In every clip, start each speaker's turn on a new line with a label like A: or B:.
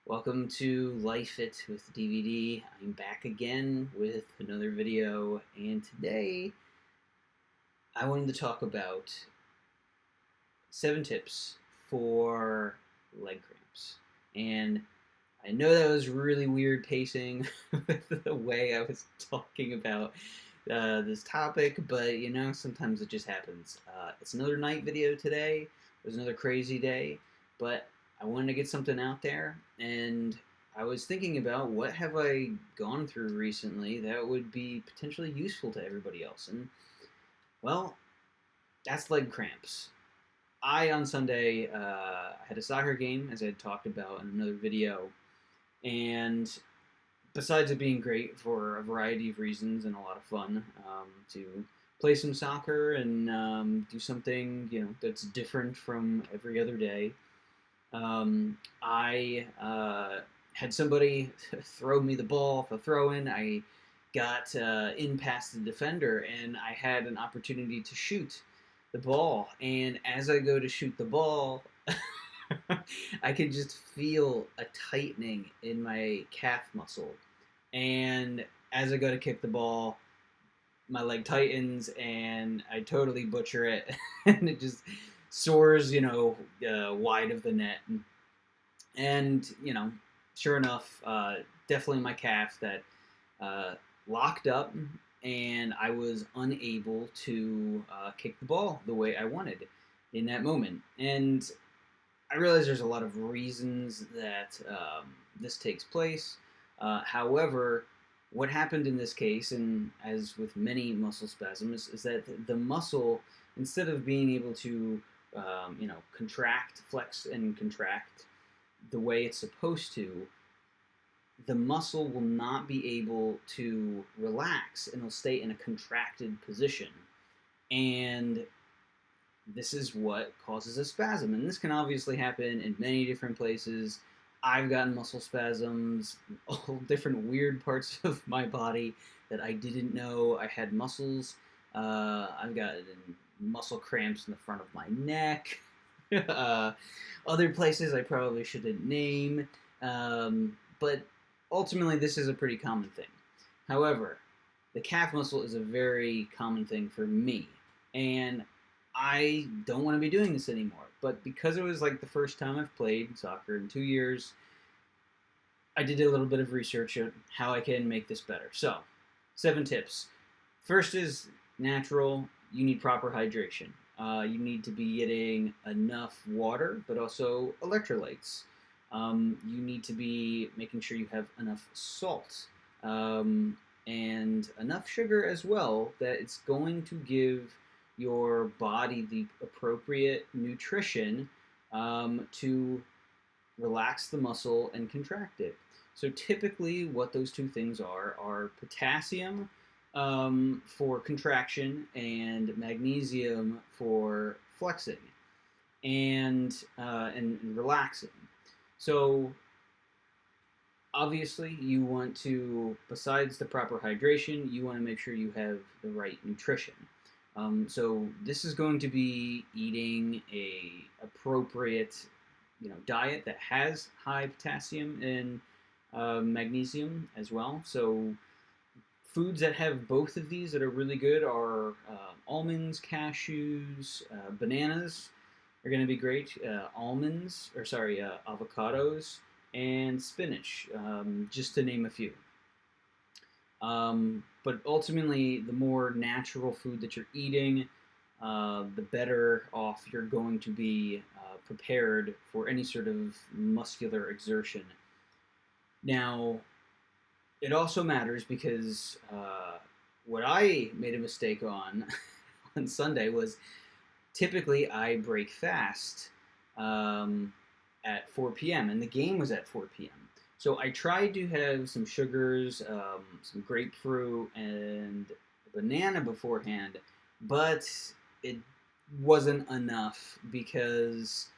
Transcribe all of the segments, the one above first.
A: Welcome to Life It with DVD. I'm back again with another video, and today I wanted to talk about 7 tips for leg cramps. And I know that was really weird pacing with the way I was talking about this topic, but sometimes it just happens. It's another night video today. It was another crazy day, but I wanted to get something out there, and I was thinking about what have I gone through recently that would be potentially useful to everybody else. And, well, that's leg cramps. On Sunday, had a soccer game, as I had talked about in another video, and besides it being great for a variety of reasons and a lot of fun, to play some soccer and do something that's different from every other day. I had somebody throw me the ball for throw-in. I got in past the defender, and I had an opportunity to shoot the ball. And as I go to shoot the ball, I could just feel a tightening in my calf muscle. And as I go to kick the ball, my leg tightens, and I totally butcher it, and it just soars, wide of the net. And sure enough, definitely my calf that locked up, and I was unable to kick the ball the way I wanted in that moment. And I realize there's a lot of reasons that this takes place. However, what happened in this case, and as with many muscle spasms, is that the muscle, instead of being able to, contract, flex, and contract the way it's supposed to, the muscle will not be able to relax and will stay in a contracted position. And this is what causes a spasm. And this can obviously happen in many different places. I've gotten muscle spasms, all different weird parts of my body that I didn't know I had muscles. I've gotten muscle cramps in the front of my neck. Other places I probably shouldn't name. But ultimately, this is a pretty common thing. However, the calf muscle is a very common thing for me. And I don't want to be doing this anymore. But because it was like the first time I've played soccer in 2 years, I did a little bit of research on how I can make this better. So, 7 tips. First is natural. You need proper hydration. You need to be getting enough water, but also electrolytes. You need to be making sure you have enough salt and enough sugar as well, that it's going to give your body the appropriate nutrition to relax the muscle and contract it. So typically what those two things are potassium for contraction and magnesium for flexing and relaxing. So obviously you want to, besides the proper hydration, you want to make sure you have the right nutrition. So this is going to be eating a appropriate, diet that has high potassium and magnesium as well. So foods that have both of these that are really good are almonds, cashews, bananas are going to be great. Avocados and spinach, just to name a few. But ultimately, the more natural food that you're eating, the better off you're going to be prepared for any sort of muscular exertion. Now, it also matters because what I made a mistake on on Sunday was typically I break fast at 4 p.m. and the game was at 4 p.m. So I tried to have some sugars, some grapefruit, and a banana beforehand, but it wasn't enough because,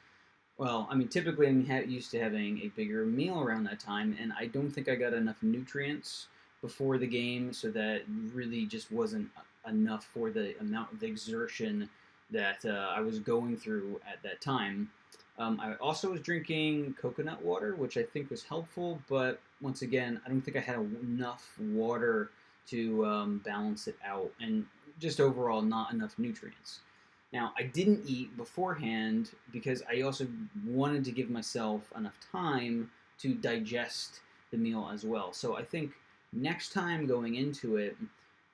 A: well, I mean, typically I'm used to having a bigger meal around that time, and I don't think I got enough nutrients before the game, so that really just wasn't enough for the amount of exertion that I was going through at that time. I also was drinking coconut water, which I think was helpful, but once again, I don't think I had enough water to balance it out, and just overall not enough nutrients. Now, I didn't eat beforehand because I also wanted to give myself enough time to digest the meal as well. So I think next time going into it,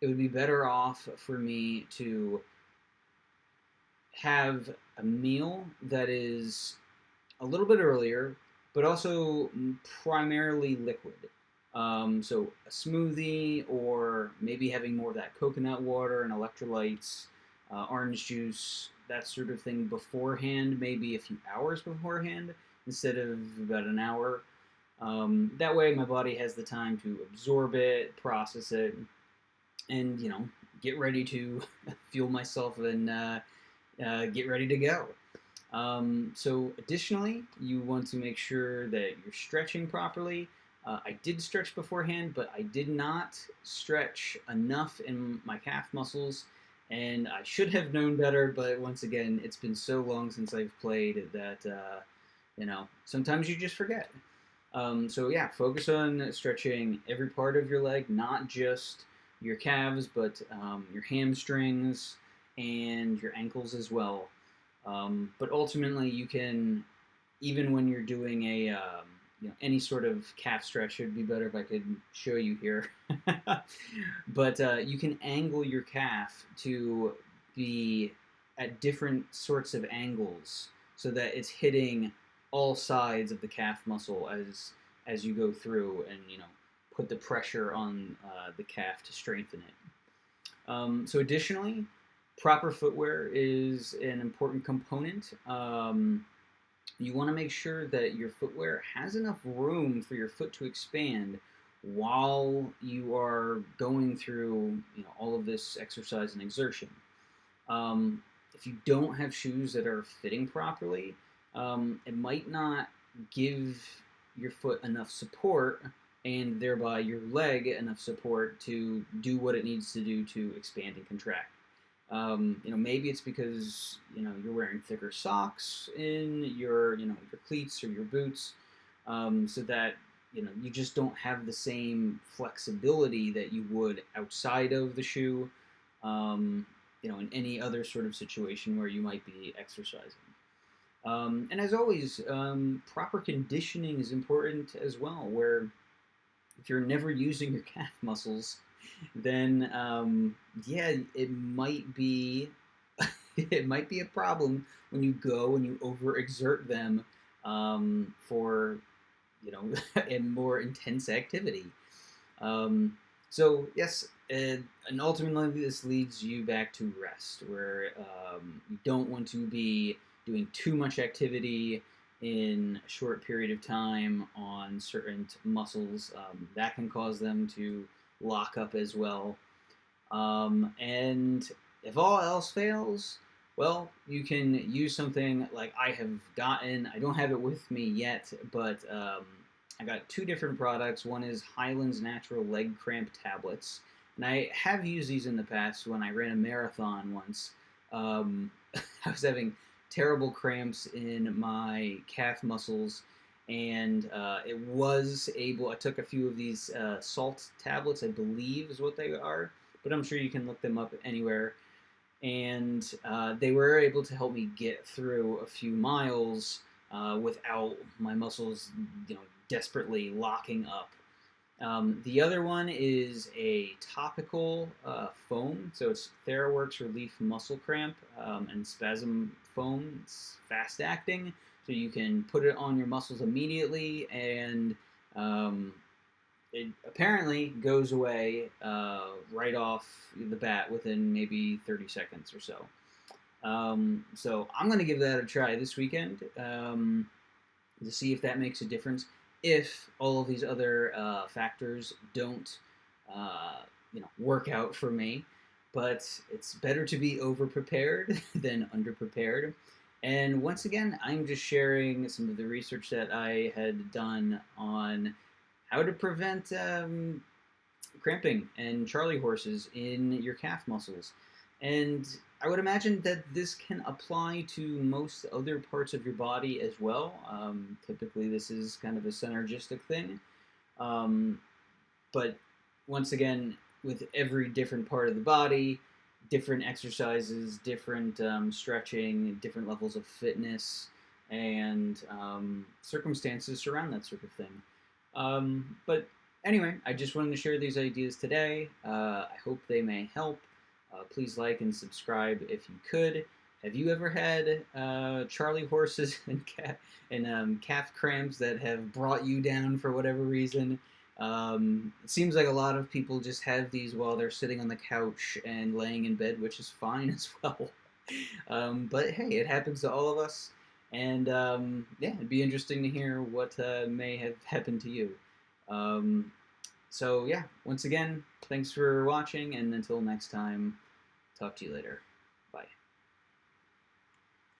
A: it would be better off for me to have a meal that is a little bit earlier, but also primarily liquid. So a smoothie, or maybe having more of that coconut water and electrolytes, orange juice, that sort of thing beforehand, maybe a few hours beforehand instead of about an hour. That way, my body has the time to absorb it, process it, and get ready to fuel myself and get ready to go. So additionally, you want to make sure that you're stretching properly. I did stretch beforehand, but I did not stretch enough in my calf muscles, and I should have known better. But once again, it's been so long since I've played that sometimes you just forget. So yeah, focus on stretching every part of your leg, not just your calves, but your hamstrings and your ankles as well. But ultimately, you can, even when you're doing any sort of calf stretch, it'd be better if I could show you here. But you can angle your calf to be at different sorts of angles so that it's hitting all sides of the calf muscle as you go through, and put the pressure on the calf to strengthen it. So additionally, proper footwear is an important component. You want to make sure that your footwear has enough room for your foot to expand while you are going through all of this exercise and exertion. If you don't have shoes that are fitting properly, it might not give your foot enough support, and thereby your leg enough support to do what it needs to do to expand and contract. Maybe it's because you're wearing thicker socks in your cleats or your boots, so that you just don't have the same flexibility that you would outside of the shoe, in any other sort of situation where you might be exercising. And as always, proper conditioning is important as well. Where if you're never using your calf muscles, then yeah, it might be it might be a problem when you go and you overexert them for a more intense activity. So yes, and ultimately this leads you back to rest, where you don't want to be doing too much activity in a short period of time on certain muscles. That can cause them to lock up as well. And if all else fails, well, you can use something like I have gotten. I don't have it with me yet, but I got two different products. One is Highland's Natural Leg Cramp Tablets, and I have used these in the past when I ran a marathon once. I was having terrible cramps in my calf muscles, and it was able. I took a few of these salt tablets, I believe is what they are, but I'm sure you can look them up anywhere. And they were able to help me get through a few miles without my muscles, desperately locking up. The other one is a topical foam, so it's TheraWorks Relief Muscle Cramp and Spasm Foam. It's fast acting, so you can put it on your muscles immediately, and it apparently goes away right off the bat within maybe 30 seconds or so. So I'm going to give that a try this weekend to see if that makes a difference. If all of these other factors don't, work out for me, but it's better to be over-prepared than under-prepared. And once again, I'm just sharing some of the research that I had done on how to prevent cramping and Charlie horses in your calf muscles. And I would imagine that this can apply to most other parts of your body as well. Typically, this is kind of a synergistic thing. Um, but once again, with every different part of the body, different exercises, different stretching, different levels of fitness, and circumstances surround that sort of thing. But anyway, I just wanted to share these ideas today. I hope they may help. Please like and subscribe if you could. Have you ever had Charlie horses and calf cramps that have brought you down for whatever reason? It seems like a lot of people just have these while they're sitting on the couch and laying in bed, which is fine as well. But hey, it happens to all of us. And yeah, it'd be interesting to hear what may have happened to you. Um, so yeah, once again, thanks for watching, and until next time, talk to you later.